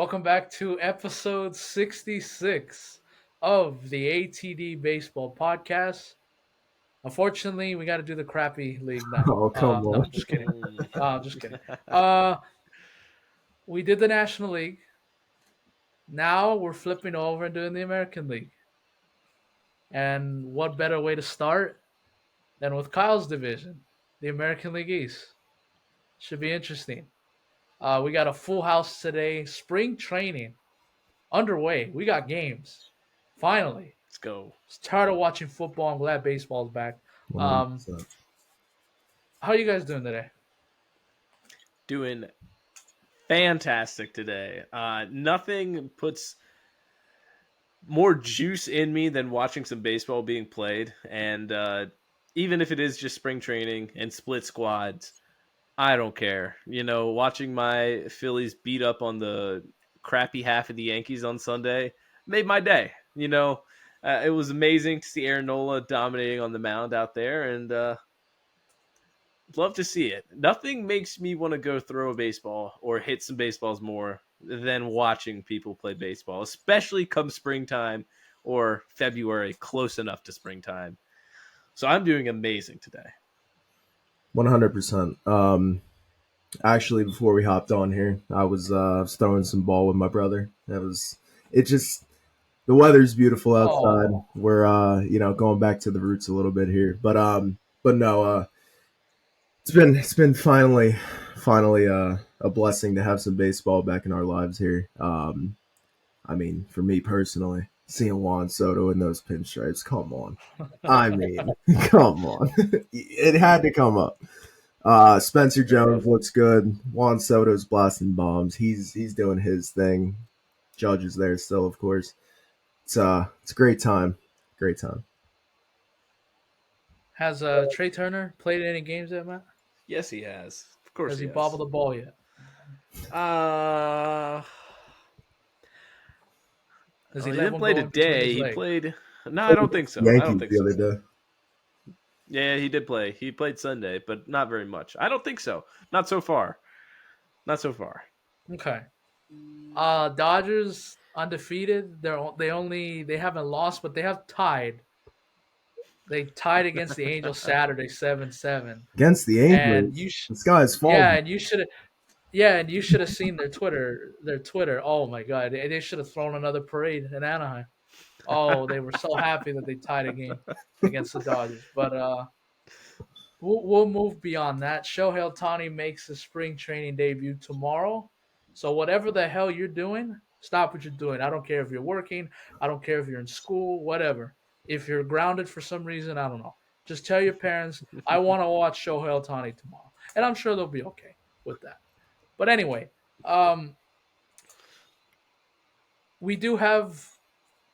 Welcome back to episode 66 of the ATD Baseball Podcast. Unfortunately, we got to do the crappy league now. Oh, come No, on. I'm just kidding. I'm just kidding. Uh, we did the National League. Now we're flipping over and doing the American League. And what better way to start than with Kyle's division, the American League East? Should be interesting. We got a full house today. Spring training underway. We got games. Finally. Let's go. Tired of watching football. I'm glad baseball's back. Um, 100%. how are you guys doing today? Doing fantastic today. Nothing puts more juice in me than watching some baseball being played. And even if it is just spring training and split squads, I don't care. Watching my Phillies beat up on the crappy half of the Yankees on Sunday made my day. It was amazing to see Aaron Nola dominating on the mound out there. And love to see it. Nothing makes me want to go throw a baseball or hit some baseballs more than watching people play baseball, especially come springtime or February, close enough to springtime. So I'm doing amazing today. 100%. Actually, before we hopped on here, I was throwing some ball with my brother. The weather's beautiful outside. Oh, We're going back to the roots a little bit here, but no, it's been finally a blessing to have some baseball back in our lives here. I mean, for me personally, seeing Juan Soto in those pinstripes, come on. I mean, come on. It had to come up. Spencer Jones looks good. Juan Soto's blasting bombs. He's doing his thing. Judge is there still, of course. It's a great time. Great time. has Trey Turner played any games yet, Matt? Yes, he has. Of course Has he he has. bobbled the ball yet? Uh, Has he he let didn't one play go in between today. his He legs? played. No, I don't think so. I don't Yankees think the so. other day. Yeah, he did play. He played Sunday, but not very much. I don't think so. Not so far. Not so far. Okay. Dodgers undefeated. They haven't lost, but they have tied. They tied against the Angels Saturday 7-7. Against the And Angels. The sky's yeah, falling. and you should have seen their Twitter. Their Twitter. Oh my God, they should have thrown another parade in Anaheim. Oh, they were so happy that they tied a game against the Dodgers. But we'll move beyond that. Shohei Ohtani makes his spring training debut tomorrow. So whatever the hell you're doing, stop what you're doing. I don't care if you're working. I don't care if you're in school. Whatever. If you're grounded for some reason, I don't know. Just tell your parents I want to watch Shohei Ohtani tomorrow, and I'm sure they'll be okay with that. But anyway, um, we do have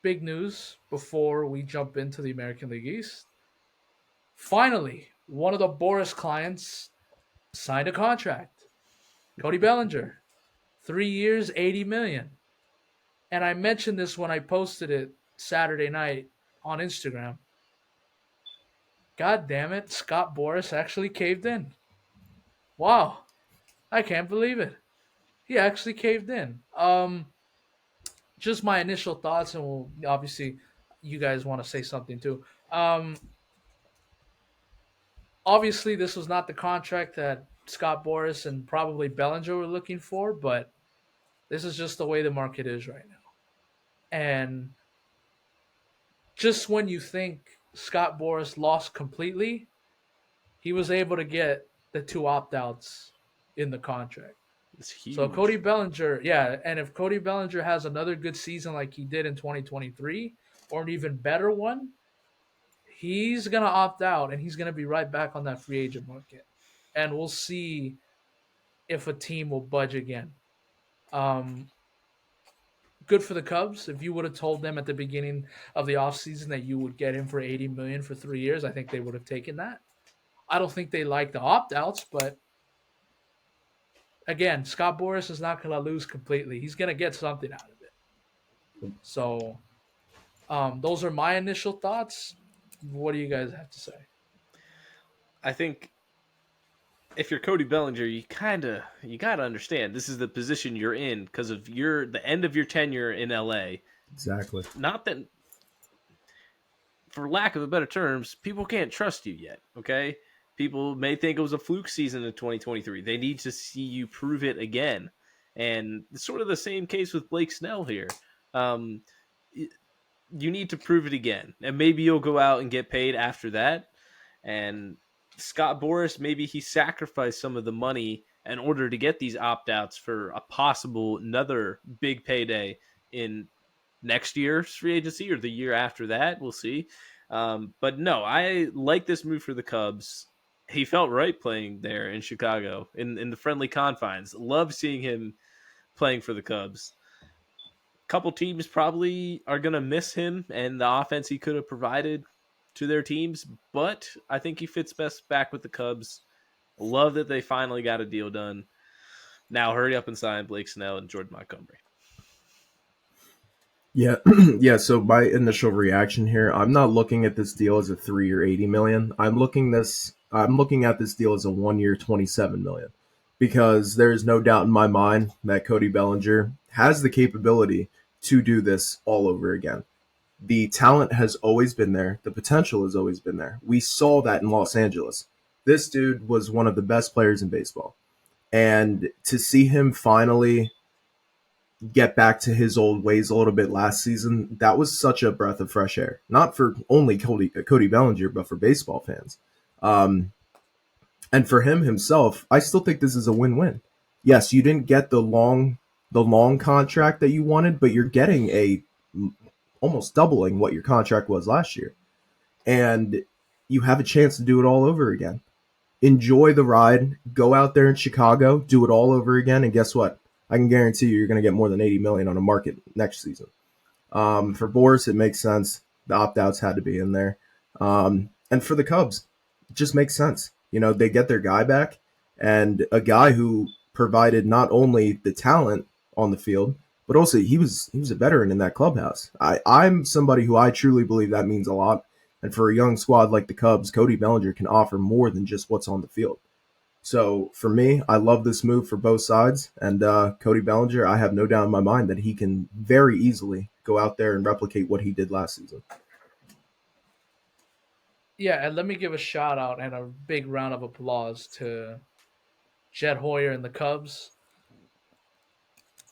big news before we jump into the American League East. Finally, one of the Boris clients signed a contract. Cody Bellinger, 3 years, 80 million. And I mentioned this when I posted it Saturday night on Instagram. God damn it, Scott Boris actually caved in. Wow, I can't believe it. He actually caved in. Just my initial thoughts, and we'll obviously you guys want to say something too. Obviously, this was not the contract that Scott Boris and probably Bellinger were looking for, but this is just the way the market is right now. And just when you think Scott Boris lost completely, he was able to get the two opt outs in the contract. It's huge. So Cody Bellinger, yeah, and if Cody Bellinger has another good season like he did in 2023, or an even better one, he's gonna opt out and he's gonna be right back on that free agent market, and we'll see if a team will budge again. Um, Good for the Cubs. If you would have told them at the beginning of the offseason that you would get him for 80 million for 3 years, I think they would have taken that. I don't think they like the opt outs, but again, Scott Boris is not going to lose completely. He's going to get something out of it. So, those are my initial thoughts. What do you guys have to say? I think if you're Cody Bellinger, you gotta understand this is the position you're in because of the end of your tenure in LA. Exactly. Not that, for lack of a better terms, people can't trust you yet. Okay, people may think it was a fluke season in 2023. They need to see you prove it again, and it's sort of the same case with Blake Snell here. Um, you need to prove it again, and maybe you'll go out and get paid after that. And Scott Boras, maybe he sacrificed some of the money in order to get these opt outs for a possible another big payday in next year's free agency or the year after that. We'll see. But no, I like this move for the Cubs. He felt right playing there in Chicago in the friendly confines. Love seeing him playing for the Cubs. Couple teams probably are going to miss him and the offense he could have provided to their teams, but I think he fits best back with the Cubs. Love that they finally got a deal done. Now hurry up and sign Blake Snell and Jordan Montgomery. Yeah, yeah. So my initial reaction here, I'm not looking at this deal as a 3-year 80 million. I'm looking at this deal as a 1-year 27 million, because there is no doubt in my mind that Cody Bellinger has the capability to do this all over again. The talent has always been there. The potential has always been there. We saw that in Los Angeles. This dude was one of the best players in baseball, and to see him finally get back to his old ways a little bit last season, that was such a breath of fresh air. Not for only Cody Bellinger, but for baseball fans. Um, and for him himself, I still think this is a win-win. Yes, you didn't get the long contract that you wanted, but you're getting a almost doubling what your contract was last year. And you have a chance to do it all over again. Enjoy the ride, go out there in Chicago, do it all over again, and guess what? I can guarantee you're going to get more than 80 million on a market next season. For Boris, it makes sense. The opt outs had to be in there. And for the Cubs, it just makes sense. They get their guy back, and a guy who provided not only the talent on the field, but also he was a veteran in that clubhouse. I'm somebody who I truly believe that means a lot. And for a young squad like the Cubs, Cody Bellinger can offer more than just what's on the field. So for me, I love this move for both sides. And Cody Bellinger, I have no doubt in my mind that he can very easily go out there and replicate what he did last season. Yeah, and let me give a shout out and a big round of applause to Jed Hoyer and the Cubs.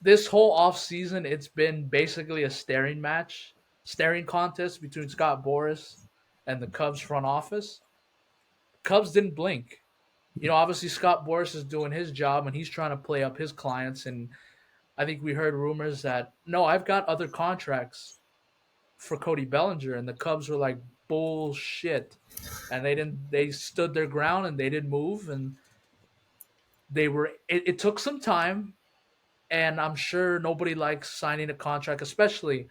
This whole offseason, it's been basically a staring contest between Scott Boras and the Cubs front office. Cubs didn't blink. Obviously Scott Boras is doing his job and he's trying to play up his clients. And I think we heard rumors that, no, I've got other contracts for Cody Bellinger. And the Cubs were like, bullshit. And they stood their ground and they didn't move. And it took some time. And I'm sure nobody likes signing a contract, especially,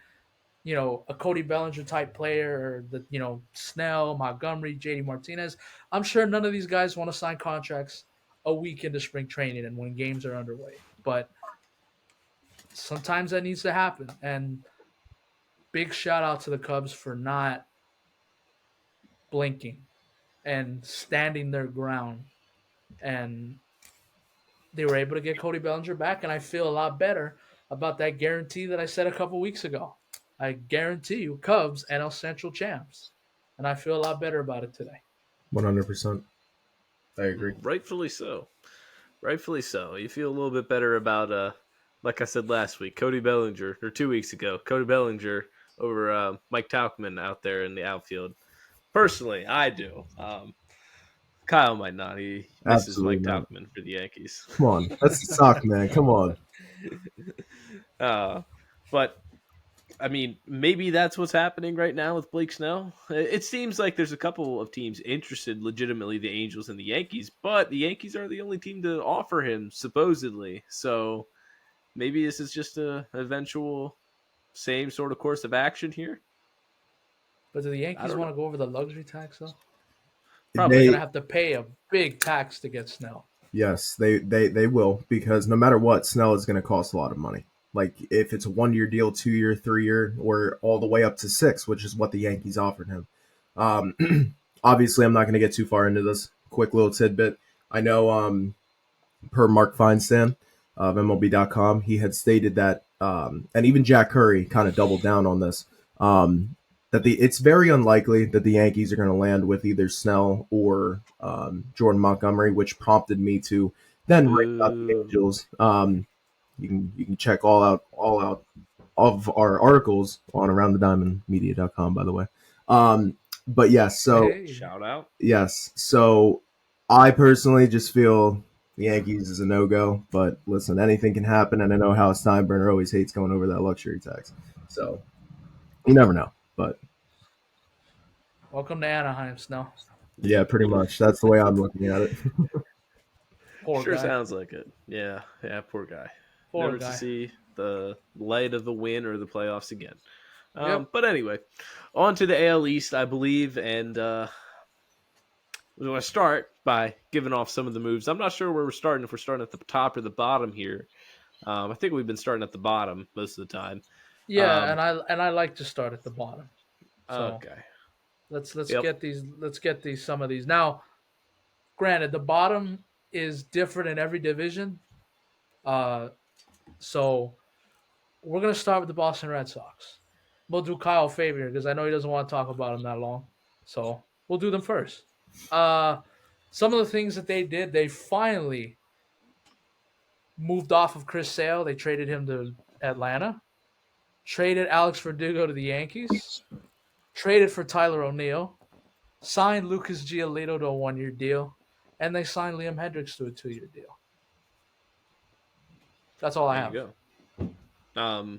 a Cody Bellinger type player, or Snell, Montgomery, JD Martinez. I'm sure none of these guys want to sign contracts a week into spring training and when games are underway. But sometimes that needs to happen. And big shout out to the Cubs for not blinking and standing their ground. And they were able to get Cody Bellinger back, and I feel a lot better about that guarantee that I said a couple weeks ago. I guarantee you, Cubs NL Central champs, and I feel a lot better about it today. 100%. I agree. Rightfully so. Rightfully so. You feel a little bit better about, like I said last week, Cody Bellinger, or 2 weeks ago, Cody Bellinger over Mike Tauchman out there in the outfield. Personally, I do. Kyle might not. He misses Absolutely Mike not. Tauchman for the Yankees. Come on. That's the sock, man. Come on. But I mean, maybe that's what's happening right now with Blake Snell. It seems like there's a couple of teams interested, legitimately, the Angels and the Yankees, but the Yankees are the only team to offer him, supposedly. So maybe this is just a eventual same sort of course of action here. But do the I Yankees don't want know. to go over the luxury tax though? They're Probably gonna They have to pay a big tax to get Snell. Yes, they will, because no matter what, Snell is going to cost a lot of money. Like if it's a 1-year deal, 2-year, 3-year, or all the way up to 6, which is what the Yankees offered him. Obviously, I'm not going to get too far into this. Quick little tidbit: I know per Mark Feinstan of MLB.com, he had stated that, and even Jack Curry kind of doubled down on this, that it's very unlikely that the Yankees are going to land with either Snell or Jordan Montgomery, which prompted me to then write about the Boo. Angels. You can check all out of our articles on AroundTheDiamondMedia.com, by the way. But yes, so Hey, Shout out. yes, so I personally just feel the Yankees is a no go. But listen, anything can happen, and I know how Steinbrenner always hates going over that luxury tax. So you never know. But welcome to Anaheim, Snow. yeah, pretty much that's the way I'm looking at it. Poor Sure guy. sounds like it. Yeah, yeah, poor guy. Poor Never to guy. see the light of the win or the playoffs again. Yep. But anyway, on to the AL East, I believe, and we're going to start by giving off some of the moves. I'm not sure where we're starting, if we're starting at the top or the bottom here. I think we've been starting at the bottom most of the time. Yeah, Um, and I like to start at the bottom. So okay. let's Yep. get these some of these now. Granted, the bottom is different in every division. Uh, so we're gonna start with the Boston Red Sox. We'll do Kyle a favor because I know he doesn't want to talk about them that long. So we'll do them first. Uh, some of the things that they did, they finally moved off of Chris Sale. They traded him to Atlanta. Traded Alex Verdugo to the Yankees. Traded for Tyler O'Neill. Signed Lucas Giolito to a 1-year deal. And they signed Liam Hendricks to a 2-year deal. That's all I There you have. go.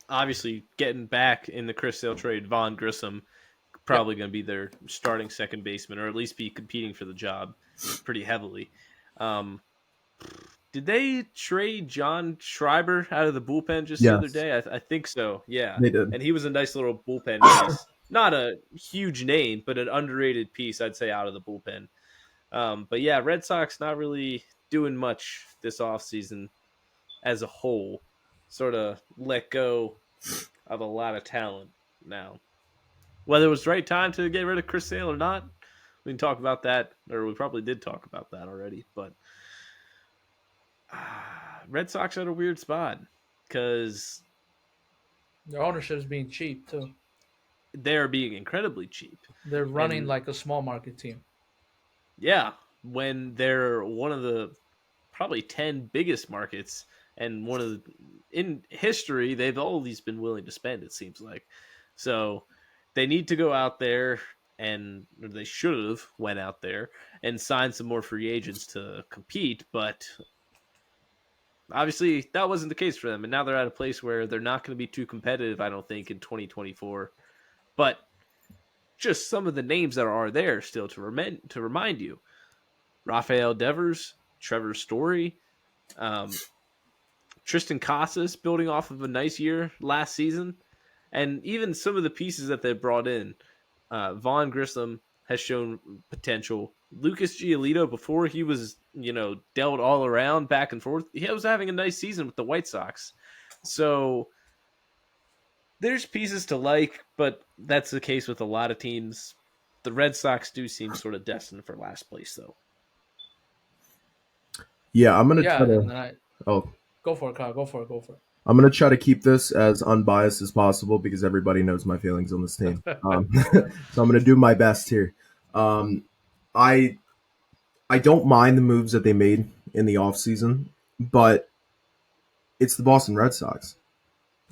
Obviously, getting back in the Chris Sale trade, Vaughn Grissom Yep. probably going to be their starting second baseman, or at least be competing for the job pretty heavily. Um, did they trade John Schreiber out of the bullpen just the other Yes, day? I think so. Yeah, they did. and he was a nice little bullpen piece. Not a huge name, but an underrated piece, I'd say, out of the bullpen. But yeah, Red Sox not really doing much this offseason as a whole. Sort of let go of a lot of talent now. Whether it was the right time to get rid of Chris Sale or not, we can talk about that, or we probably did talk about that already. But Red Sox are at a weird spot because Their ownership is being cheap, too. they're being incredibly cheap. They're running And like a small market team. yeah, when they're one of the probably 10 biggest markets and one of the in history, they've always been willing to spend, it seems like. So they need to go out there, and or they should have went out there and signed some more free agents to compete, but obviously that wasn't the case for them, and now they're at a place where they're not going to be too competitive, I don't think, in 2024. But just some of the names that are there still to remind you: Rafael Devers, Trevor Story, um, Tristan Casas building off of a nice year last season, and even some of the pieces that they brought in. Vaughn Grissom has shown potential. Lucas Giolito, before he was, dealt all around back and forth, he was having a nice season with the White Sox. So there's pieces to like, but that's the case with a lot of teams. The Red Sox do seem sort of destined for last place, though. Yeah, I'm gonna Yeah, try and to. then I Oh, go for it, Kyle. Go for it. Go for I'm gonna try to keep this as unbiased as possible because everybody knows my feelings on this team. it. So I'm gonna do my best here. Um, I I don't mind the moves that they made in the offseason, but it's the Boston Red Sox.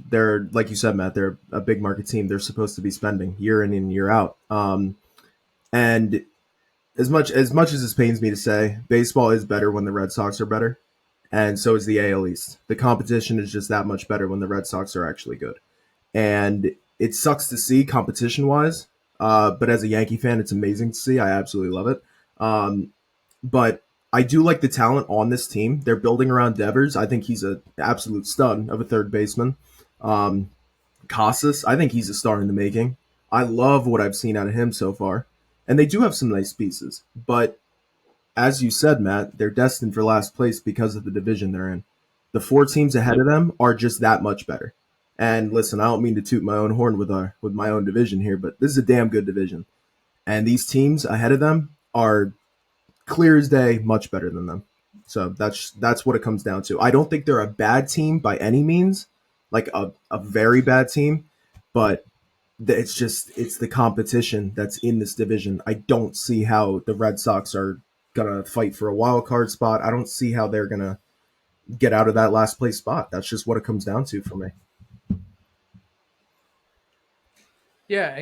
They're, like you said, Matt, they're a big market team. They're supposed to be spending year in and year out. And as much as this pains me to say, baseball is better when the Red Sox are better, and so is the AL East. The competition is just that much better when the Red Sox are actually good. And it sucks to see competition wise, but as a Yankee fan, it's amazing to see. I absolutely love it. But I do like the talent on this team. They're building around Devers. I think he's an absolute stud of a third baseman. Um, Casas, I think he's a star in the making. I love what I've seen out of him so far. And they do have some nice pieces. But as you said, Matt, they're destined for last place because of the division they're in. The four teams ahead Yep. of them are just that much better. And listen, I don't mean to toot my own horn with my own division here, but this is a damn good division. And these teams ahead of them are clear as day, much better than them. So that's what it comes down to. I don't think they're a bad team by any means, like a very bad team, but it's the competition that's in this division. I don't see how the Red Sox are gonna fight for a wild card spot. I don't see how they're gonna get out of that last place spot. That's just what it comes down to for me. Yeah,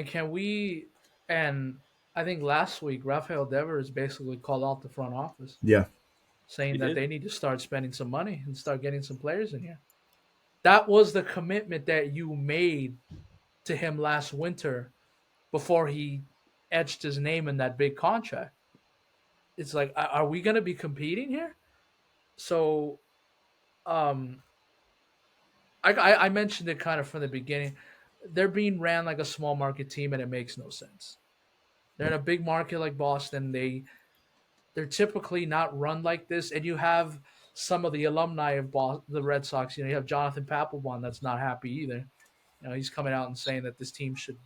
and I think last week Rafael Devers basically called out the front office, Yeah, saying He that did. they need to start spending some money and start getting some players in here. That was the commitment that you made to him last winter before he etched his name in that big contract. It's like, are we going to be competing here? So, um, I mentioned it kind of from the beginning. They're being ran like a small market team, and it makes no sense. They're in a big market like Boston. They're typically not run like this, and you have some of the alumni of the Red Sox. You have Jonathan Papelbon that's not happy either. He's coming out and saying that this team should,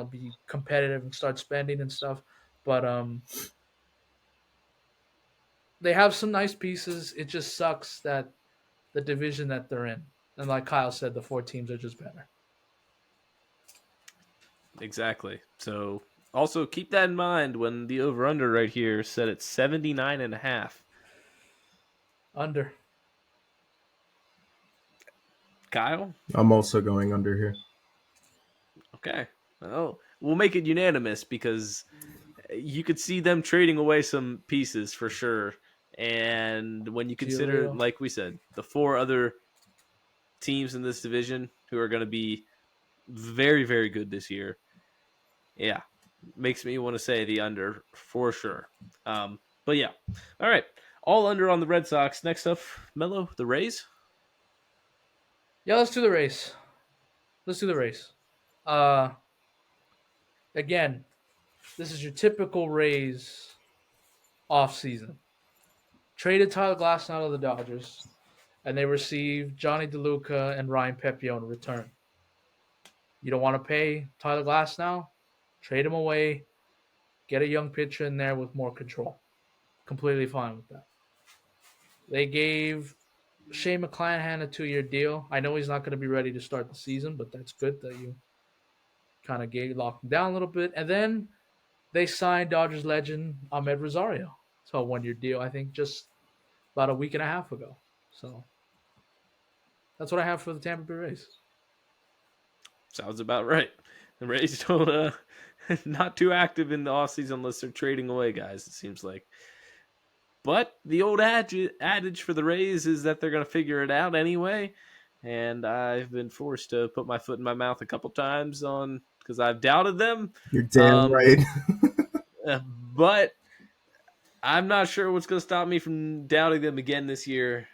be competitive and start spending and stuff. But they have some nice pieces. It just sucks that the division that they're in, and like Kyle said, the four teams are just better. Exactly. So also keep that in mind when the over under right here set at 79.5. Under. Kyle? I'm also going under here. Okay. Well, we'll make it unanimous because you could see them trading away some pieces for sure. And when you consider, Giolito. like we said, the four other teams in this division who are going to be very, very good this year, yeah, makes me want to say the under for sure. But yeah, all right, all under on the Red Sox. Next up, Melo, the Rays. Yeah, let's do the race. Let's do the race. Uh, Again, this is your typical Rays off season. Traded Tyler Glasnow out of the Dodgers, and they received Johnny DeLuca and Ryan Pepiot in return. You don't want to pay Tyler Glasnow? Trade him away. Get a young pitcher in there with more control. Completely fine with that. They gave Shane McClanahan a 2-year deal. I know he's not going to be ready to start the season, but that's good that you kind of locked him down a little bit. And then they signed Dodgers legend Ahmed Rosario to a 1-year deal, I think just about a week and a half ago. So that's what I have for the Tampa Bay Rays. Sounds about right. The Rays don't not too active in the offseason unless they're trading away guys, it seems like. But the old adage for the Rays is that they're going to figure it out anyway. And I've been forced to put my foot in my mouth a couple times on because I've doubted them. You're damn Um, right. but I'm not sure what's going to stop me from doubting them again this year.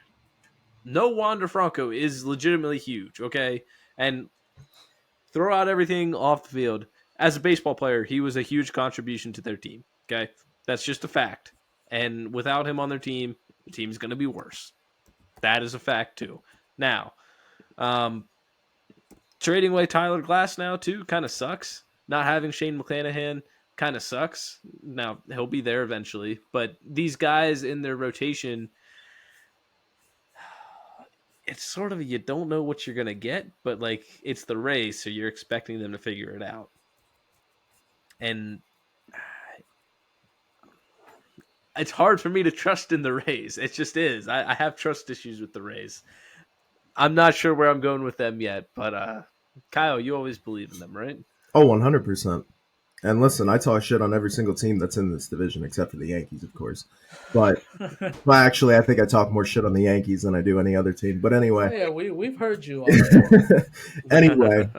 No, Wander Franco is legitimately huge, okay? And throw out everything off the field. As a baseball player, he was a huge contribution to their team, okay? That's just a fact. And without him on their team, the team's going to be worse. That is a fact, too. Now, trading away Tyler Glass now, too, kind of sucks. Not having Shane McClanahan kind of sucks. Now, he'll be there eventually. But these guys in their rotation, it's sort of you don't know what you're going to get, but like it's the Rays, so you're expecting them to figure it out. And it's hard for me to trust in the Rays. It just is. I have trust issues with the Rays. I'm not sure where I'm going with them yet, but Kyle, you always believe in them, right? Oh, 100%. And listen, I talk shit on every single team that's in this division, except for the Yankees, of course. But well, actually, I think I talk more shit on the Yankees than I do any other team. But Oh anyway, yeah, we've heard you already. anyway,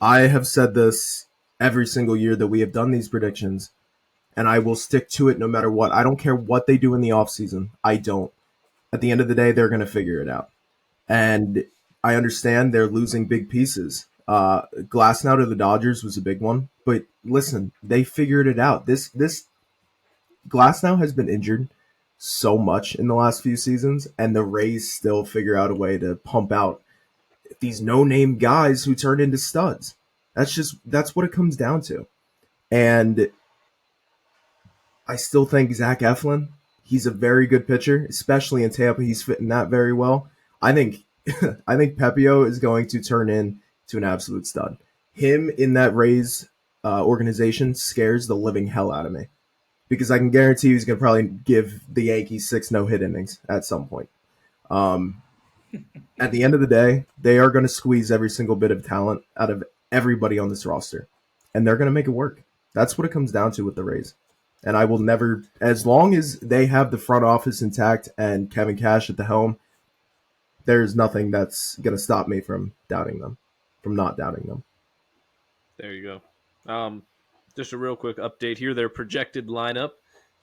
I have said this every single year that we have done these predictions, and I will stick to it no matter what. I don't care what they do in the offseason. I don't. At the end of the day, they're going to figure it out. And I understand they're losing big pieces. Glasnow to the Dodgers was a big one, but listen, they figured it out. This Glasnow has been injured so much in the last few seasons, and the Rays still figure out a way to pump out these no-name guys who turn into studs. That's what it comes down to. And I still think Zach Eflin, he's a very good pitcher, especially in Tampa. He's fitting that very well. I think I think Pepio is going to turn into an absolute stud. Him in that Rays organization scares the living hell out of me because I can guarantee he's going to probably give the Yankees 6 no-hit innings at some point. Um, at the end of the day, they are going to squeeze every single bit of talent out of everybody on this roster, and they're going to make it work. That's what it comes down to with the Rays. And I will never, as long as they have the front office intact and Kevin Cash at the helm, there's nothing that's going to stop me from doubting them, from not doubting them. There you go. Just a real quick update here. Their projected lineup: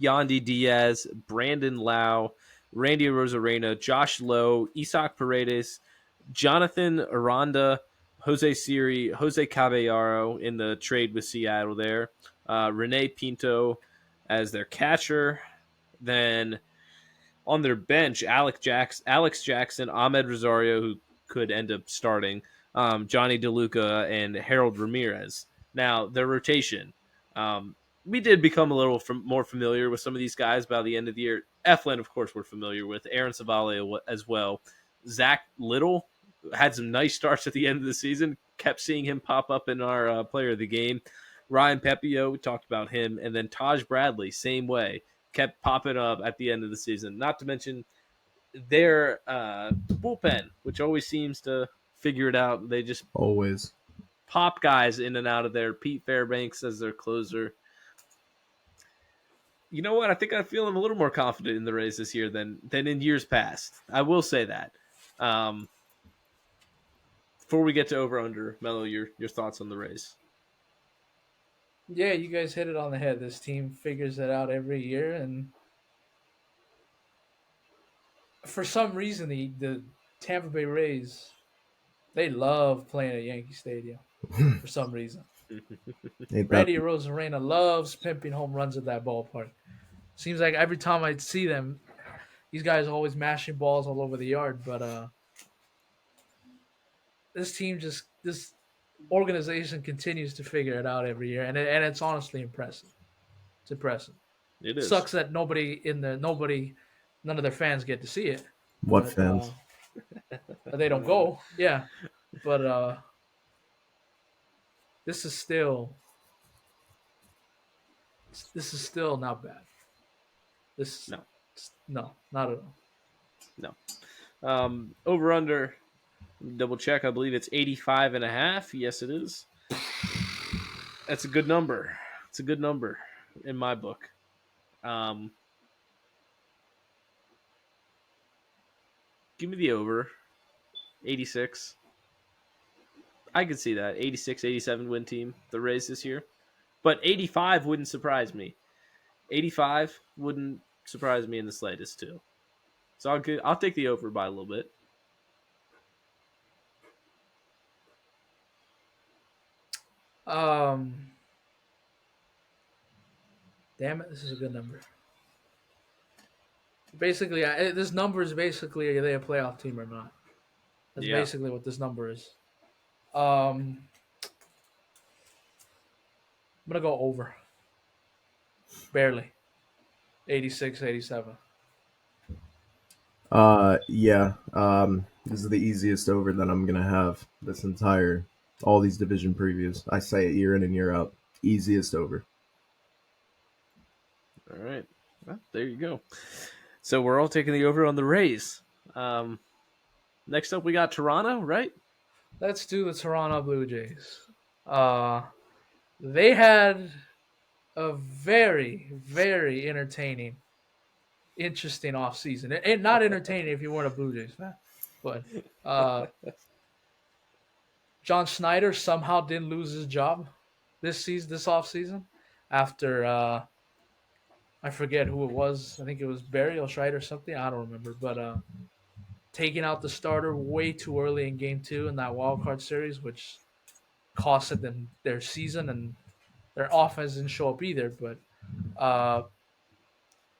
Yandy Diaz, Brandon Lau, Randy Rosarena, Josh Lowe, Isaac Paredes, Jonathan Aranda, Jose Siri, Jose Caballero in the trade with Seattle there, Rene Pinto as their catcher. Then on their bench, Alex Jackson, Ahmed Rosario, who could end up starting, Johnny DeLuca, and Harold Ramirez. Now, their rotation. We did become a little more familiar with some of these guys by the end of the year. Eflin, of course, we're familiar with. Aaron Savale as well. Zach Little had some nice starts at the end of the season. Kept seeing him pop up in our player of the game. Ryan Pepio, we talked about him. And then Taj Bradley, same way, kept popping up at the end of the season. Not to mention their bullpen, which always seems to figure it out. They just Always. pop guys in and out of there. Pete Fairbanks as their closer. You know what? I think I'm feeling a little more confident in the Rays this year than in years past. I will say that. Before we get to over under, Melo, your thoughts on the Rays? Yeah, you guys hit it on the head. This team figures it out every year, and for some reason, the Tampa Bay Rays, they love playing at Yankee Stadium for some reason. Ain't that Randy Rosarena loves pimping home runs at that ballpark. Seems like every time I see them, these guys are always mashing balls all over the yard. But this organization continues to figure it out every year, and it's honestly impressive. It's impressive. It is. Sucks that none of their fans get to see it, what but fans? they don't go. Yeah, but this is still this is still not bad. This No, no, not at all. no. Over under, double check. I believe it's 85 and a half. Yes, it is. That's a good number. It's a good number in my book. Um, Give me the over. 86. I could see that. 86, 87 win team, the Rays this year. But 85 wouldn't surprise me. 85 wouldn't surprise me in the slightest, too. So I'll take the over by a little bit. Um, damn it, this is a good number. Basically, this number is basically are they a playoff team or not? That's Yeah. basically what this number is. I'm gonna go over. Barely. 86, 87. Yeah. This is the easiest over that I'm gonna have this entire all these division previews. I say it year in and year out. Easiest over. All right. Well, there you go. So we're all taking the over on the Rays. Next up, we got Toronto, right? Let's do the Toronto Blue Jays. Uh, they had a very, very entertaining, interesting offseason. And not entertaining if you weren't a Blue Jays fan. But John Schneider somehow didn't lose his job this offseason after I forget who it was. I think it was Barry O'Schreider or something. I don't remember. But taking out the starter way too early in game two in that wild card series, which costed them their season, and their offense didn't show up either. But uh,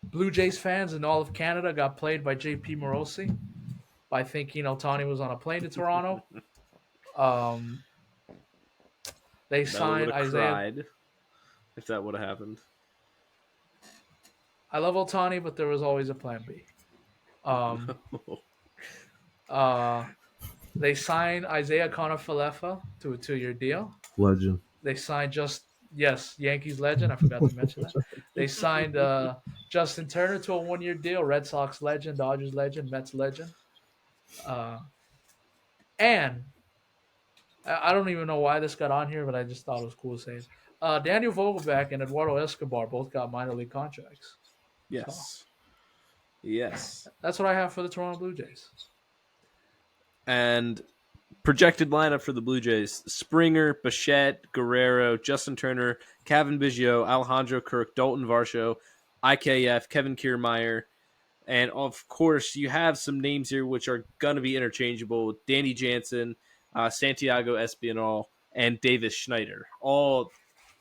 Blue Jays fans in all of Canada got played by JP Morosi by thinking Otani was on a plane to Toronto. Um, they Melo would signed have Isaiah. cried if that would have happened. I love Otani, but there was always a plan B. Um, uh, they signed Isaiah Kiner-Falefa to a 2-year deal. Legend. They signed Yankees legend. I forgot to mention that. They signed Justin Turner to a 1-year deal. Red Sox legend, Dodgers legend, Mets legend. Uh, and I don't even know why this got on here, but I just thought it was cool to say it. Daniel Vogelback and Eduardo Escobar both got minor league contracts. So Yes. Yes. that's what I have for the Toronto Blue Jays. And projected lineup for the Blue Jays: Springer, Bichette, Guerrero, Justin Turner, Kevin Biggio, Alejandro Kirk, Dalton Varsho, IKF, Kevin Kiermaier, and of course you have some names here which are going to be interchangeable: Danny Jansen, Santiago Espinal, and Davis Schneider. All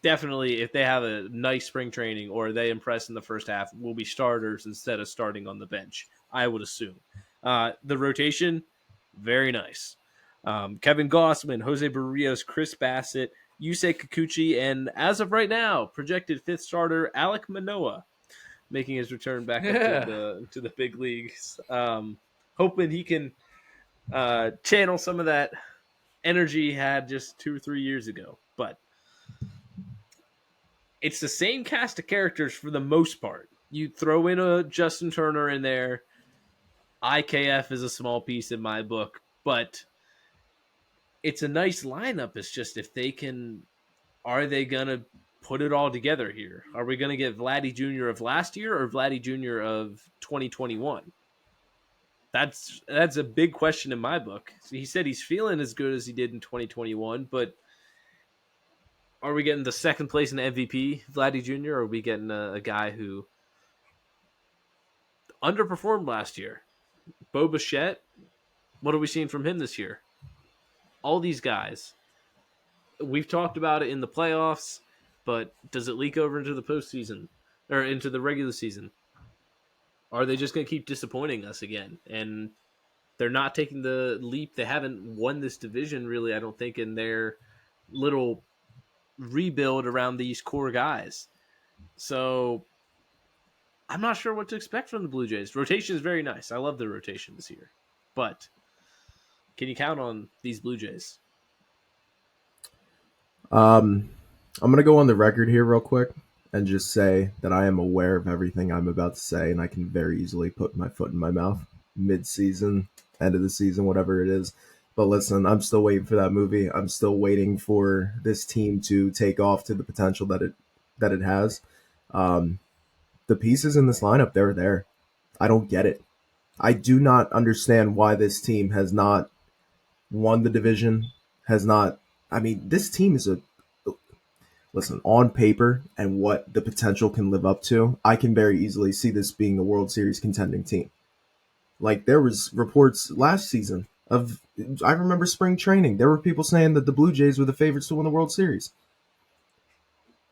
definitely, if they have a nice spring training or they impress in the first half, will be starters instead of starting on the bench, I would assume. The rotation, very nice. Kevin Gossman, Jose Barrios, Chris Bassett, Yusei Kikuchi, and as of right now, projected fifth starter Alek Manoah making his return back up Yeah. to the big leagues. Hoping he can channel some of that energy he had just 2 or 3 years ago. But it's the same cast of characters for the most part. You throw in a Justin Turner in there. IKF is a small piece in my book, but it's a nice lineup. It's just if they can, are they gonna put it all together here? Are we gonna get Vladdy Jr. of last year or Vladdy Jr. of 2021? That's a big question in my book. He said he's feeling as good as he did in 2021, but are we getting the second place in the MVP, Vladdy Jr., or are we getting a guy who underperformed last year? Bo Bichette, what are we seeing from him this year? All these guys. We've talked about it in the playoffs, but does it leak over into the postseason or into the regular season? Are they just going to keep disappointing us again? And they're not taking the leap. They haven't won this division really, I don't think, in their little rebuild around these core guys. So I'm not sure what to expect from the Blue Jays. Rotation is very nice. I love the rotation this year. But can you count on these Blue Jays? Um, I'm gonna go on the record here real quick and just say that I am aware of everything I'm about to say, and I can very easily put my foot in my mouth mid-season, end of the season, whatever it is. But listen, I'm still waiting for that movie. I'm still waiting for this team to take off to the potential that it has. Um, the pieces in this lineup, they're there. I don't get it. I do not understand why this team has not won the division, has not. I mean, this team is a listen, on paper and what the potential can live up to, I can very easily see this being a World Series contending team. Like there was reports last season of I remember spring training. There were people saying that the Blue Jays were the favorites to win the World Series.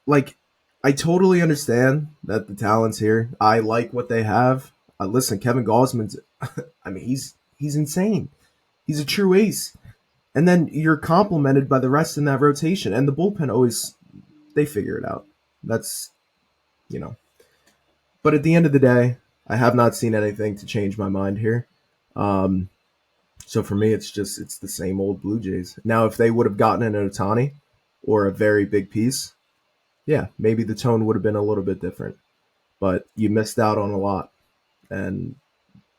Like I totally understand that the talent's here. I like what they have. Listen, Kevin Gausman's I mean, he's insane. He's a true ace. And then you're complimented by the rest in that rotation. And the bullpen always they figure it out. That's you know. But at the end of the day, I have not seen anything to change my mind here. Um, so for me, it's the same old Blue Jays. Now, if they would have gotten an Otani or a very big piece, yeah, maybe the tone would have been a little bit different. But you missed out on a lot, and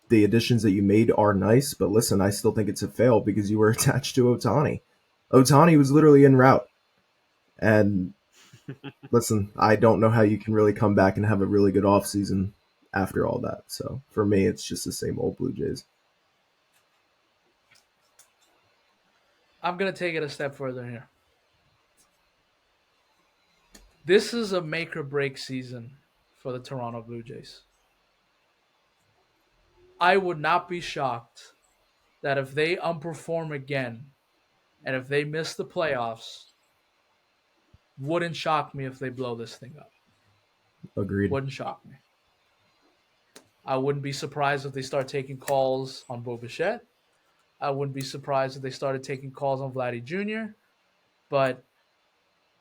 the additions that you made are nice. But listen, I still think it's a fail because you were attached to Otani. Otani was literally en route, and listen, I don't know how you can really come back and have a really good offseason after all that. So for me, it's just the same old Blue Jays. I'm going to take it a step further here. This is a make or break season for the Toronto Blue Jays. I would not be shocked that if they unperform again and if they miss the playoffs, wouldn't shock me if they blow this thing up. Agreed. Wouldn't shock me. I wouldn't be surprised if they start taking calls on Bo Bichette. I wouldn't be surprised if they started taking calls on Vladdy Jr. But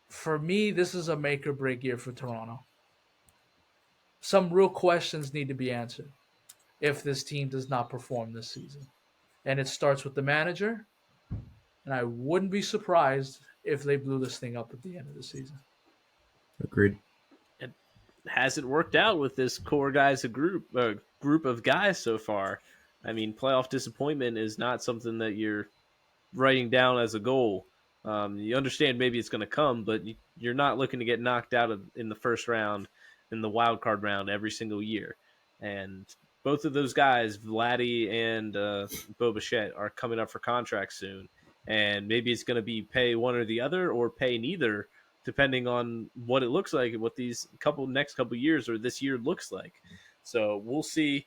for me, this is a make or break year for Toronto. some real questions need to be answered if this team does not perform this season. And it starts with the manager, and I wouldn't be surprised if they blew this thing up at the end of the season. Agreed. It hasn't worked out with this core guys, group of guys so far. I mean, playoff disappointment is not something that you're writing down as a goal. You understand maybe it's going to come, but you're not looking to get knocked out in the first round, in the wild card round every single year. And both of those guys, Vladdy and Bo Bichette, are coming up for contracts soon. And maybe it's going to be pay one or the other, or pay neither, depending on what it looks like and what these next couple years or this year looks like. So we'll see.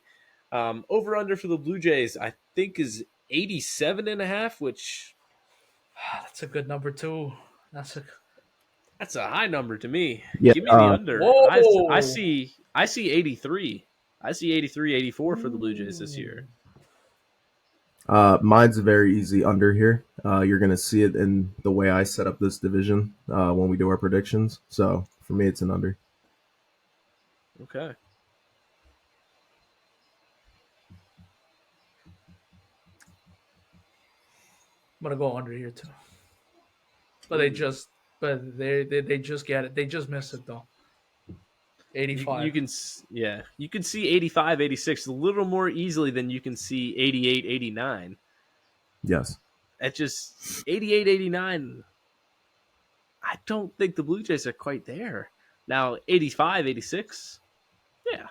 Over under for the Blue Jays, I think, is 87.5, which That's a good number too. that's a high number to me. Yeah. Give me the under. I Whoa. see 83. I see 83, 84 for the Blue Jays this Ooh. year. Mine's a very easy under here. You're going to see it in the way I set up this division when we do our predictions. So for me, it's an under. Okay. I'm gonna go under here too. But they just get it. They just missed it though. 85. You can you can see 85, 86 a little more easily than you can see 88, 89. Yes. At just 88, 89, I don't think the Blue Jays are quite there. Now 85, 86, yeah,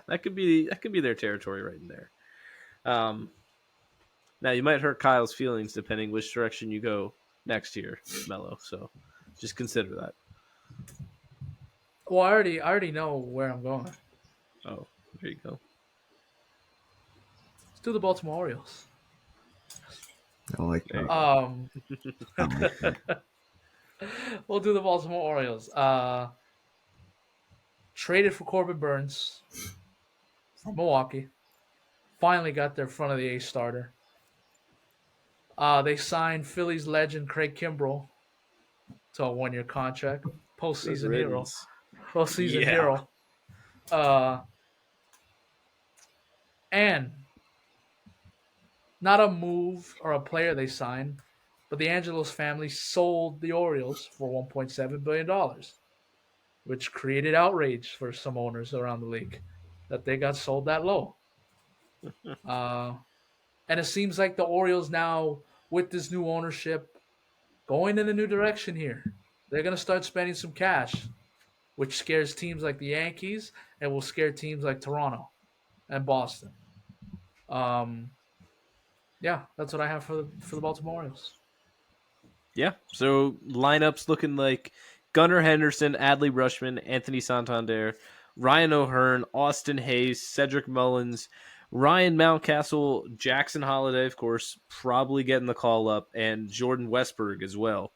that could be their territory right in there. Now you might hurt Kyle's feelings depending which direction you go next year, Melo. So just consider that. Well, I already know where I'm going. Oh, there you go. Let's do the Baltimore Orioles. I like that. I like that. We'll do the Baltimore Orioles. Traded for Corbin Burns from Milwaukee. Finally got their front of the A starter. They signed Phillies legend Craig Kimbrell to a 1-year contract. Postseason hero. Postseason Yeah. hero. And not a move or a player they signed, but the Angelos family sold the Orioles for $1.7 billion, which created outrage for some owners around the league that they got sold that low. And it seems like the Orioles now, with this new ownership, going in a new direction here. They're going to start spending some cash, which scares teams like the Yankees and will scare teams like Toronto and Boston. Yeah, that's what I have for the Baltimore Orioles. Yeah. So lineups looking like Gunnar Henderson, Adley Rutschman, Anthony Santander, Ryan O'Hearn, Austin Hayes, Cedric Mullins, Ryan Mountcastle, Jackson Holiday, of course, probably getting the call up, and Jordan Westberg as well.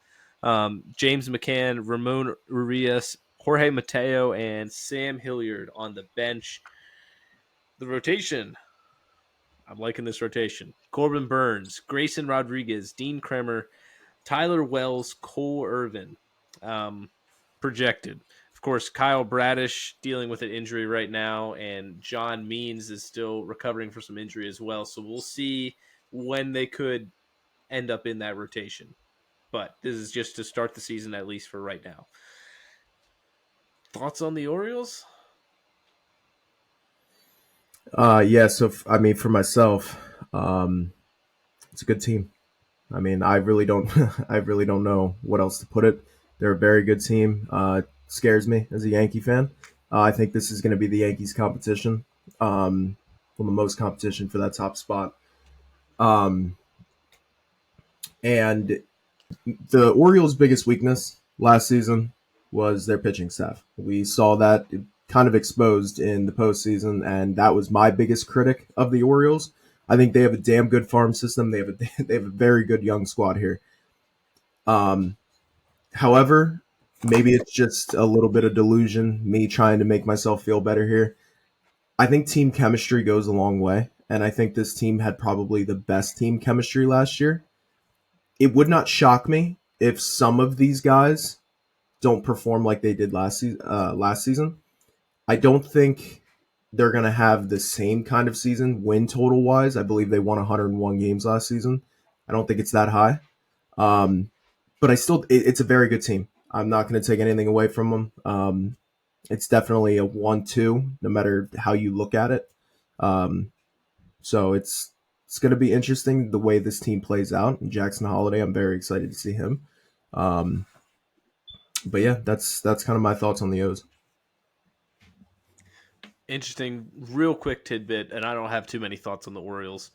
James McCann, Ramon Urias, Jorge Mateo, and Sam Hilliard on the bench. The rotation. I'm liking this rotation. Corbin Burns, Grayson Rodriguez, Dean Kremer, Tyler Wells, Cole Irvin, projected. Of course, Kyle Bradish dealing with an injury right now, and John Means is still recovering from some injury as well. So we'll see when they could end up in that rotation. But this is just to start the season, at least for right now. Thoughts on the Orioles? Yeah. So I mean, for myself, it's a good team. I mean, I really don't, I really don't know what else to put it. They're a very good team. Scares me as a Yankee fan. I think this is going to be the Yankees' competition, well, the most competition for that top spot. Um, and the Orioles' biggest weakness last season was their pitching staff. We saw that kind of exposed in the postseason, and that was my biggest critic of the Orioles. I think they have a damn good farm system. They have a very good young squad here. However, maybe it's just a little bit of delusion, me trying to make myself feel better here. I think team chemistry goes a long way, and I think this team had probably the best team chemistry last year. It would not shock me if some of these guys don't perform like they did last season. I don't think they're going to have the same kind of season win total wise. I believe they won 101 games last season. I don't think it's that high. But it's a very good team. I'm not going to take anything away from them. It's definitely a 1-2, no matter how you look at it. Um, so it's going to be interesting the way this team plays out. And Jackson Holiday, I'm very excited to see him. Um, but yeah, that's kind of my thoughts on the O's. Interesting, real quick tidbit, and I don't have too many thoughts on the Orioles.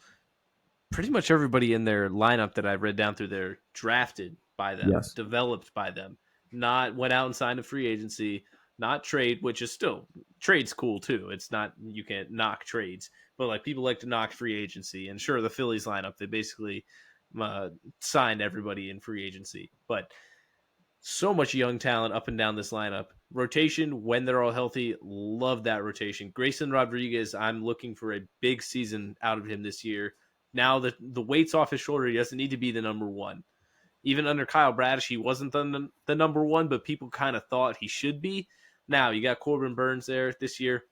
Pretty much everybody in their lineup that I read down through there drafted by them, Yes, developed by them, not went out and signed a free agency, not trade, which is still trade's cool too. It's not you can't knock trades, but like people like to knock free agency. And sure, the Phillies lineup they basically signed everybody in free agency, but so much young talent up and down this lineup. Rotation when they're all healthy, love that rotation. Grayson Rodriguez, I'm looking for a big season out of him this year. Now that the weight's off his shoulder, he doesn't need to be the number one. Even under Kyle Bradish, he wasn't the number one, but people kind of thought he should be. Now you got Corbin Burns there this year.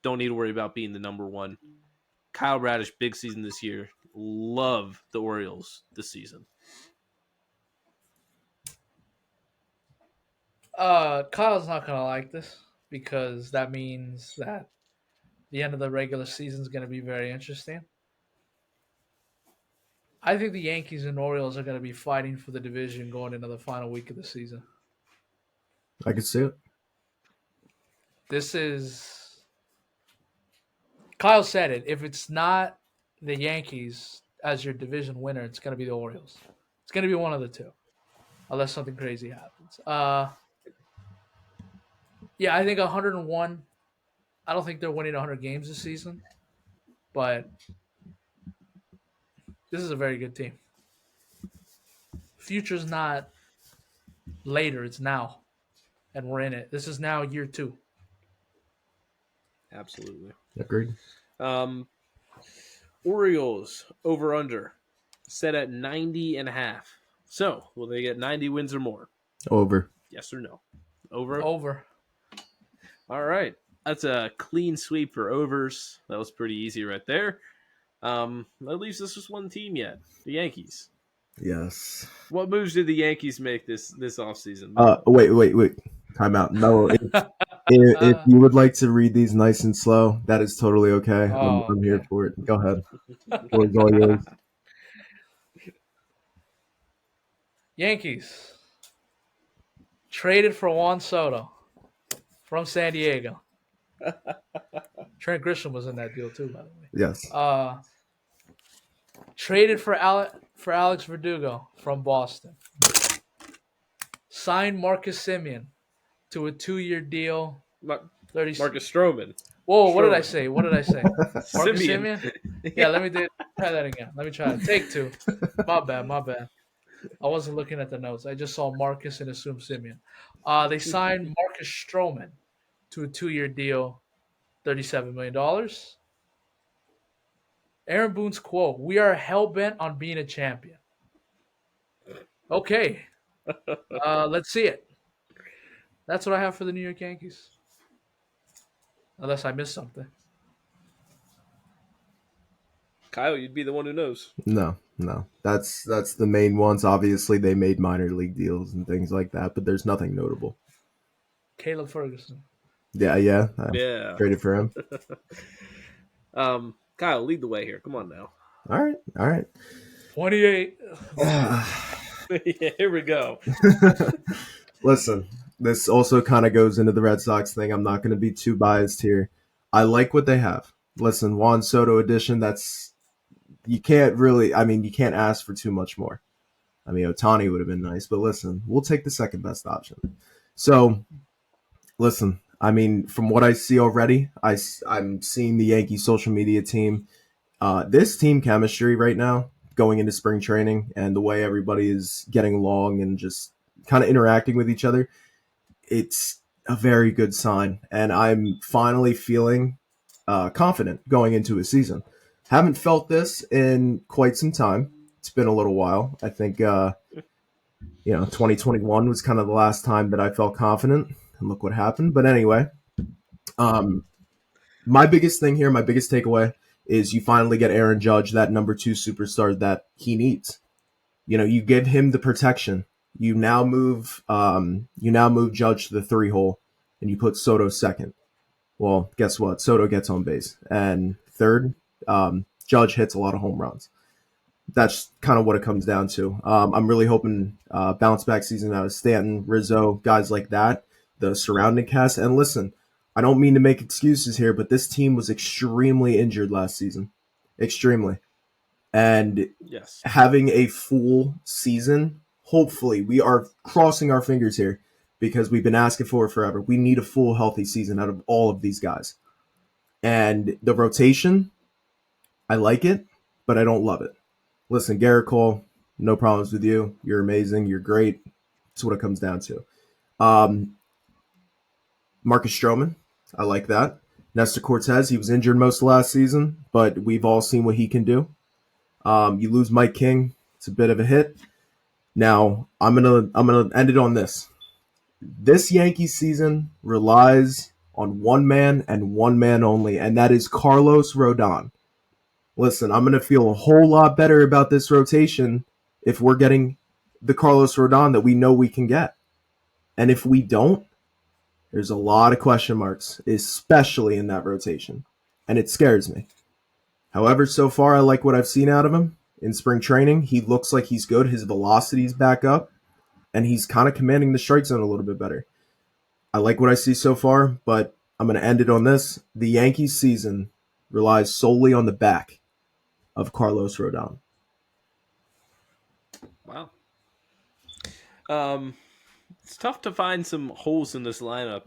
Don't need to worry about being the number one. Kyle Bradish, big season this year. Love the Orioles this season. Kyle's not gonna like this because that means that the end of the regular season is gonna be very interesting. I think the Yankees and Orioles are gonna be fighting for the division going into the final week of the season. I can see it. This is Kyle said it. If it's not the Yankees as your division winner, it's gonna be the Orioles. It's gonna be one of the two, unless something crazy happens. Yeah, I think 101. I don't think they're winning 100 games this season, but this is a very good team. Future's not later; it's now, and we're in it. This is now year 2. Absolutely. Agreed. Orioles over under set at 90.5. So, will they get 90 wins or more? Over. Yes or no? Over? Over. All right. That's a clean sweep for overs. That was pretty easy right there. That leaves us just one team yet. The Yankees. Yes. What moves did the Yankees make this offseason? Wait. Time out. No, if you would like to read these nice and slow, that is totally okay. I'm here for it. Go ahead. Floor is all yours. Yankees traded for Juan Soto from San Diego. Trent Grisham was in that deal too, by the way. Yes. Traded for Alex Verdugo from Boston. Signed Marcus Semien to a 2-year deal. Marcus Stroman. Whoa, Stroman. What did I say? Marcus Semien. Yeah, let me try that again. Let me try it. Take 2. My bad. I wasn't looking at the notes. I just saw Marcus and assumed Semien. They signed Marcus Stroman to a 2-year deal, $37 million. Aaron Boone's quote, "We are hell-bent on being a champion." Okay. Let's see it. That's what I have for the New York Yankees. Unless I missed something. Kyle, you'd be the one who knows. No. That's the main ones. Obviously, they made minor league deals and things like that, but there's nothing notable. Caleb Ferguson. Yeah. Yeah. Traded for him. Kyle, lead the way here. Come on now. All right. 28. Yeah, here we go. Listen, this also kind of goes into the Red Sox thing. I'm not going to be too biased here. I like what they have. Listen, Juan Soto edition, you can't ask for too much more. I mean, Ohtani would have been nice, but listen, we'll take the second best option. So, listen, I mean, from what I see already, I'm seeing the Yankees social media team. This team chemistry right now, going into spring training, and the way everybody is getting along and just kind of interacting with each other, it's a very good sign. And I'm finally feeling confident going into a season. Haven't felt this in quite some time. It's been a little while. I think 2021 was kind of the last time that I felt confident. And look what happened. But anyway, Um, my biggest thing here, my biggest takeaway is you finally get Aaron Judge, that number 2 superstar that he needs. You give him the protection. You now move Judge to the 3 hole, and you put Soto second. Well, guess what? Soto gets on base, and third, Judge hits a lot of home runs. That's kind of what it comes down to. I'm really hoping bounce back season out of Stanton, Rizzo, guys like that, the surrounding cast. And listen, I don't mean to make excuses here, but this team was extremely injured last season, extremely. And Yes. having a full season, hopefully, we are crossing our fingers here because we've been asking for it forever. We need a full healthy season out of all of these guys. And the rotation, I like it, but I don't love it. Listen, Garrett Cole, no problems with you. You're amazing. You're great. That's what it comes down to. Um, Marcus Stroman, I like that. Nestor Cortez, he was injured most of last season, but we've all seen what he can do. You lose Mike King, it's a bit of a hit. Now, I'm gonna end it on this. This Yankees season relies on one man and one man only, and that is Carlos Rodon. Listen, I'm going to feel a whole lot better about this rotation if we're getting the Carlos Rodon that we know we can get. And if we don't, there's a lot of question marks, especially in that rotation. And it scares me. However, so far, I like what I've seen out of him in spring training. He looks like he's good. His velocity's back up, and he's kind of commanding the strike zone a little bit better. I like what I see so far, but I'm going to end it on this. The Yankees season relies solely on the back of Carlos Rodon. Wow. It's tough to find some holes in this lineup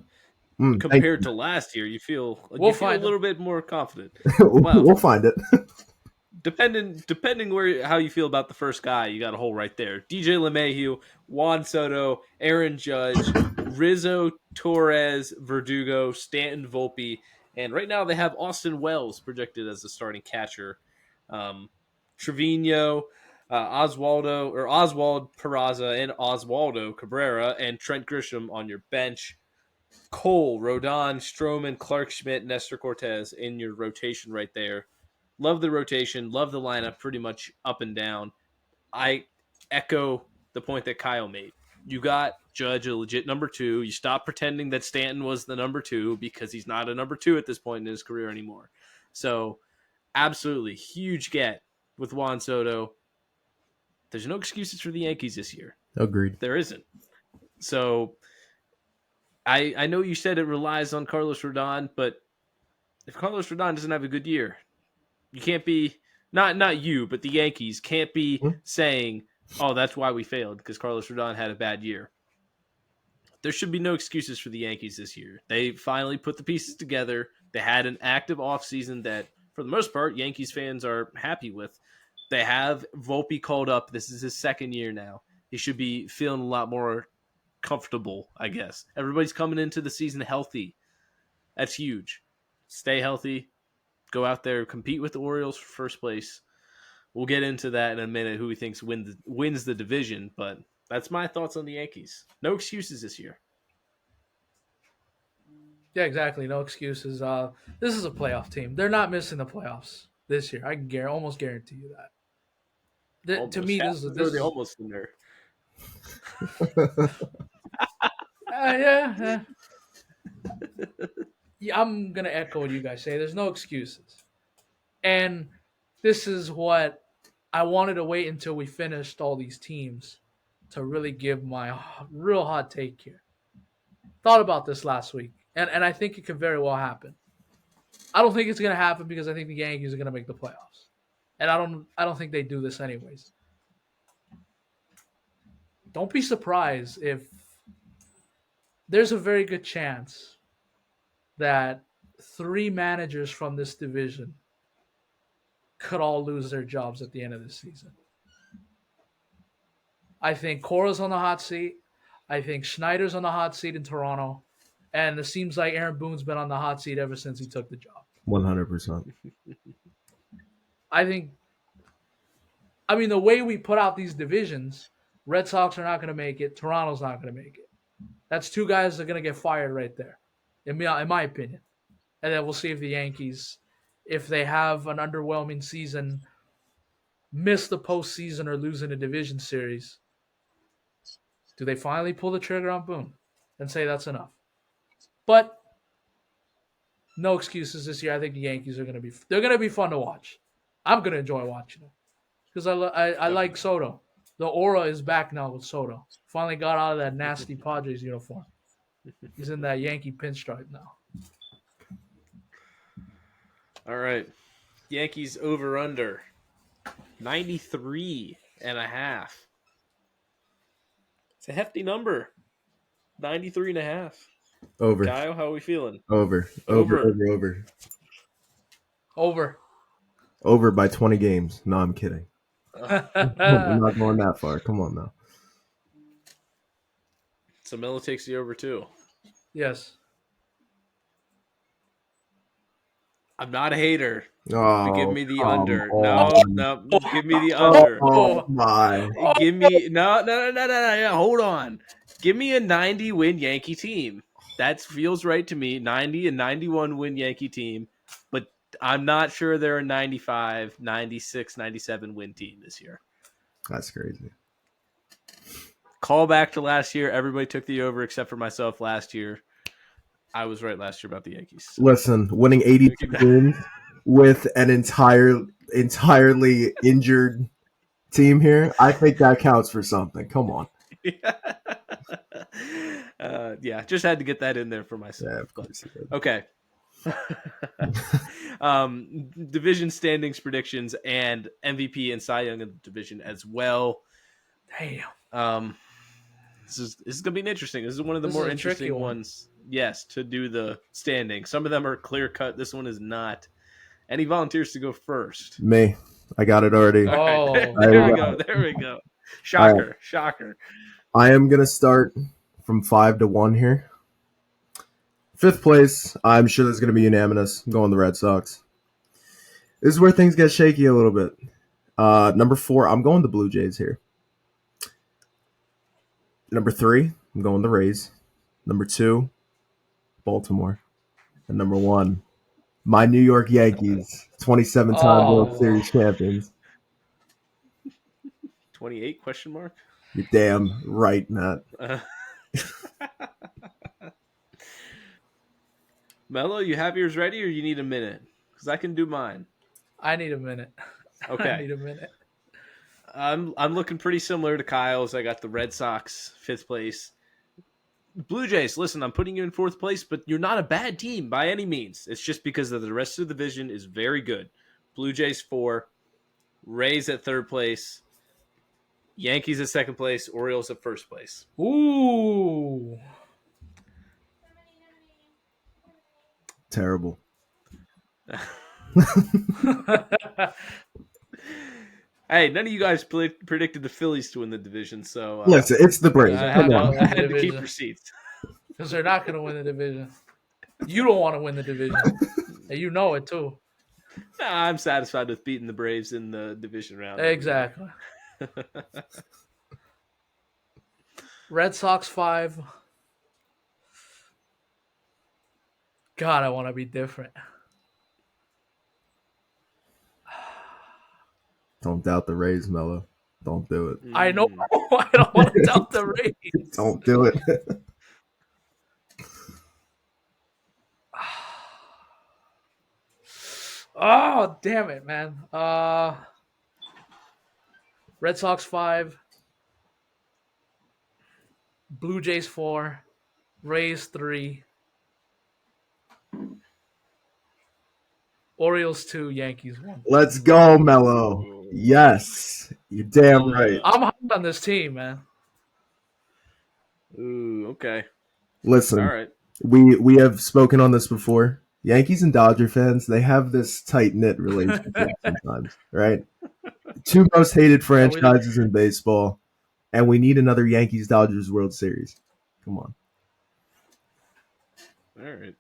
compared to last year. You feel a little bit more confident. Well, we'll find it. depending how you feel about the first guy, you got a hole right there. DJ LeMahieu, Juan Soto, Aaron Judge, Rizzo, Torres, Verdugo, Stanton, Volpe, and right now they have Austin Wells projected as the starting catcher. Trevino, Oswald Peraza, and Oswaldo Cabrera, and Trent Grisham on your bench. Cole, Rodon, Stroman, Clark Schmidt, Nestor Cortez in your rotation right there. Love the rotation, love the lineup pretty much up and down. I echo the point that Kyle made. You got Judge a legit number 2. You stop pretending that Stanton was the number 2 because he's not a number 2 at this point in his career anymore. So, absolutely huge get with Juan Soto. There's no excuses for the Yankees this year. Agreed. There isn't. So, I know you said it relies on Carlos Rodon, but if Carlos Rodon doesn't have a good year, you can't be not you, but the Yankees can't be saying, "Oh, that's why we failed because Carlos Rodon had a bad year." There should be no excuses for the Yankees this year. They finally put the pieces together. They had an active offseason that, for the most part, Yankees fans are happy with. They have Volpe called up. This is his second year now. He should be feeling a lot more comfortable, I guess. Everybody's coming into the season healthy. That's huge. Stay healthy. Go out there, compete with the Orioles for first place. We'll get into that in a minute, who he thinks wins the division, but that's my thoughts on the Yankees. No excuses this year. Yeah, exactly. No excuses. This is a playoff team. They're not missing the playoffs this year. I can almost guarantee you that. To me, this is almost in there. Yeah. Yeah, I'm gonna echo what you guys say. There's no excuses, and this is what I wanted to wait until we finished all these teams to really give my real hot take here. Thought about this last week, and I think it could very well happen. I don't think it's gonna happen because I think the Yankees are gonna make the playoffs, and I don't think they do this anyways. Don't be surprised if there's a very good chance that 3 managers from this division could all lose their jobs at the end of the season. I think Cora's on the hot seat. I think Schneider's on the hot seat in Toronto. And it seems like Aaron Boone's been on the hot seat ever since he took the job. 100%. I think, the way we put out these divisions, Red Sox are not going to make it. Toronto's not going to make it. That's 2 guys that are going to get fired right there, in my opinion. and then we'll see if the Yankees, if they have an underwhelming season, miss the postseason or lose in a division series, do they finally pull the trigger on Boone and say that's enough? But no excuses this year. I think the Yankees are they're gonna be fun to watch. I'm gonna enjoy watching them because I like Definitely. Soto. The aura is back now with Soto. Finally got out of that nasty Padres uniform. He's in that Yankee pinstripe now. All right. Yankees over under 93.5. It's a hefty number. 93.5. Over. Kyle, how are we feeling? Over. Over. Over. Over. Over. Over. Over by 20 games. No, I'm kidding. I'm not going that far. Come on now. So Melo takes the over too. Yes. I'm not a hater. But give Oh, me the come under. on. No. Give me the under. Oh my. Give me no. Hold on. Give me a 90 win Yankee team. That feels right to me. 90 and 91 win Yankee team, but I'm not sure they're a 95, 96, 97 win team this year. That's crazy. Call back to last year. Everybody took the over except for myself last year. I was right last year about the Yankees. So. Listen, winning 82 games with an entirely injured team here, I think that counts for something. Come on. Yeah, just had to get that in there for myself. Yeah, of course. Okay. Division standings predictions and MVP and Cy Young in the division as well. Damn. This is gonna be interesting. This is one of the This more is a interesting tricky one. ones. Yes, to do the standing. Some of them are clear cut. This one is not. Any volunteers to go first? Me. I got it already. Oh. There we go. Shocker. Right. Shocker. I am going to start from 5 to 1 here. 5th place, I'm sure that's going to be unanimous. I'm going the Red Sox. This is where things get shaky a little bit. Number 4, I'm going the Blue Jays here. Number 3, I'm going the Rays. Number 2, Baltimore. And number 1, my New York Yankees, 27-time World Series champions. 28 question mark? You're damn right, Matt. Melo, you have yours ready or you need a minute? Because I can do mine. I need a minute. Okay. I need a minute. I'm looking pretty similar to Kyle's. I got the Red Sox 5th place. Blue Jays, listen, I'm putting you in 4th place, but you're not a bad team by any means. It's just because of the rest of the division is very good. Blue Jays 4, Rays at 3rd place, Yankees at 2nd place, Orioles at 1st place. Ooh. Terrible. Hey, none of you guys predicted the Phillies to win the division, so Listen, it's the Braves. I Come on. had to keep receipts. Because they're not going to win the division. You don't want to win the division. And you know it, too. Nah, I'm satisfied with beating the Braves in the division round. Exactly. Red Sox 5. God, I want to be different. Don't doubt the Rays, Melo. Don't do it. I know. I don't want to doubt the Rays. Don't do it. Oh, damn it, man. Red Sox 5. Blue Jays 4. Rays 3. Orioles 2. Yankees 1. Let's go, Melo. Yes. You're damn right. I'm hot on this team, man. Ooh, okay. Listen, all right. We have spoken on this before. Yankees and Dodger fans, they have this tight-knit relationship sometimes, right? 2 most hated franchises in baseball, and we need another Yankees-Dodgers World Series. Come on. All right.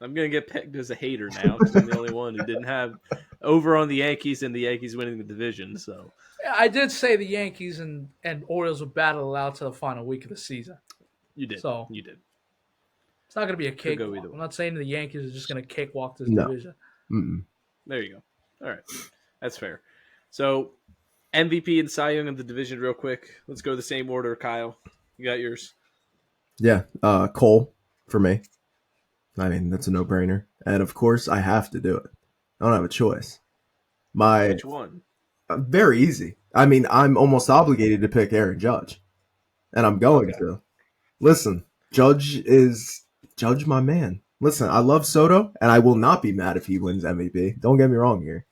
I'm going to get pegged as a hater now because I'm the only one who didn't have over on the Yankees and the Yankees winning the division. So I did say the Yankees and Orioles would battle it out to the final week of the season. you did. So you did. It's not going to be a Could go either cakewalk. way. I'm not saying the Yankees are just going to cakewalk this No. division. Mm-mm. There you go. All right. That's fair. So MVP and Cy Young in the division real quick. Let's go the same order, Kyle. You got yours. Yeah, Cole for me. I mean, that's a no-brainer. And of course, I have to do it. I don't have a choice. My Which one? Very easy. I mean, I'm almost obligated to pick Aaron Judge, and I'm going Okay. to. Listen, Judge, my man. Listen, I love Soto, and I will not be mad if he wins MVP. Don't get me wrong here,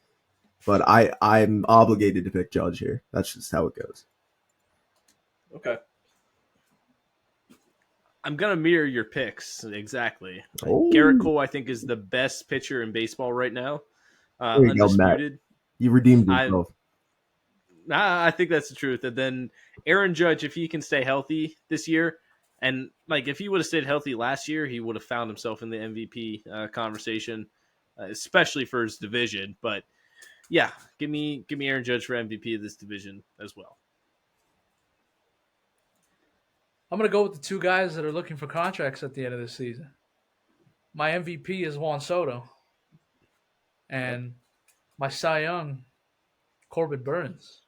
but I'm obligated to pick Judge here. That's just how it goes. Okay. I'm gonna mirror your picks exactly. Oh, Garrett Cole, I think, is the best pitcher in baseball right now, there you go, Matt. undisputed. You redeemed I yourself. I think that's the truth. And then Aaron Judge, if he can stay healthy this year, and like if he would have stayed healthy last year, he would have found himself in the MVP conversation, especially for his division. But yeah, give me Aaron Judge for MVP of this division as well. I'm going to go with the two guys that are looking for contracts at the end of this season. My MVP is Juan Soto, and my Cy Young, Corbin Burns.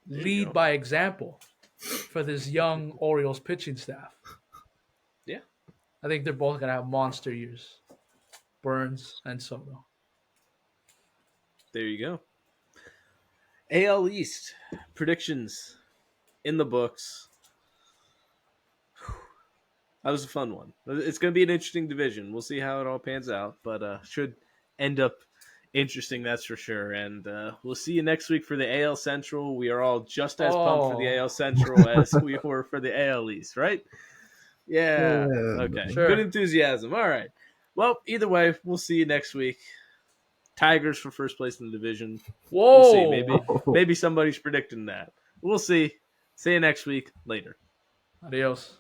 Lead by example for this young Orioles pitching staff. Yeah. I think they're both going to have monster years. Burns and Soto. There you go. AL East predictions in the books. That was a fun one. It's going to be an interesting division. We'll see how it all pans out, but should end up interesting, that's for sure. And we'll see you next week for the AL Central. We are all just as pumped for the AL Central as we were for the AL East, right? Yeah. Okay. Sure. Good enthusiasm. All right. Well, either way, we'll see you next week. Tigers for first place in the division. Whoa. We'll see. Maybe somebody's predicting that. We'll see. See you next week. Later. Adios.